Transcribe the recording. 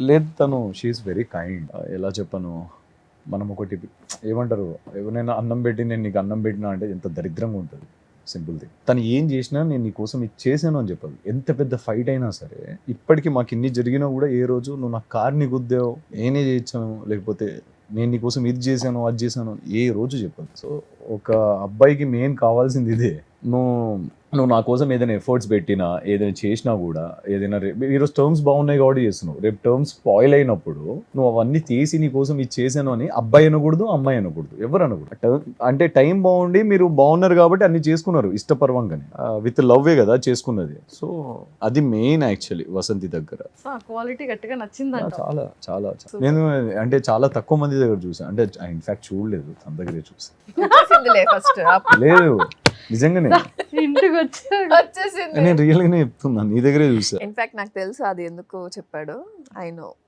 లేదు, తను she is very kind. ఎలా చెప్పను, మనం ఒకటి ఏమంటారు, ఎవరైనా అన్నం పెట్టి నేను నీకు అన్నం పెట్టినా అంటే ఎంత దరిద్రంగా ఉంటుంది. Simple thing. తను ఏం చేసినా నేను నీ కోసం ఇది చేశాను అని చెప్పదు. ఎంత పెద్ద ఫైట్ అయినా సరే, ఇప్పటికీ మాకు ఇన్ని జరిగినా కూడా ఏ రోజు నువ్వు నా కార్ని గుద్దావు, నేనే చేయించాను, లేకపోతే నేను నీ కోసం ఇది చేశాను అది చేశాను ఏ రోజు చెప్పదు. సో ఒక అబ్బాయికి మెయిన్ కావాల్సింది ఇదే. నువ్వు నా కోసం ఏదైనా ఎఫర్ట్స్ పెట్టినా, ఏదైనా చేసినా కూడా, ఏదైనా ఈరోజు టర్మ్స్ బాగున్నాయి కాబట్టి చేస్తున్నావు, రేపు టర్మ్స్ స్పాయిల్ అయినప్పుడు నువ్వు అవన్నీ తీసి నీ కోసం ఇది చేశాను అని అబ్బాయి అనకూడదు, అమ్మాయి అనకూడదు, ఎవరు అనకూడదు. అంటే టైం బాగుండి మీరు బాగున్నారు కాబట్టి అన్ని చేసుకున్నారు ఇష్టపర్వంగానే, విత్ లవ్వే కదా చేసుకున్నది. సో అది మెయిన్ యాక్చువల్లీ వసంతి దగ్గర. క్వాలిటీ గట్టిగా నచ్చింది. చాలా చాలా చాలా. నేను అంటే చాలా తక్కువ మంది దగ్గర చూసాను, అంటే ఇన్ఫాక్ట్ చూడలేదు, తన దగ్గరే చూసాను. ఫస్ట్ లేదు నిజంగానే, ఇంటికి వచ్చేసింది. నేను రియల్ గానే చెప్తున్నా, నీ దగ్గరే చూసా. ఇన్ఫాక్ట్ నాకు తెలుసు అది ఎందుకు చెప్పాడు. I know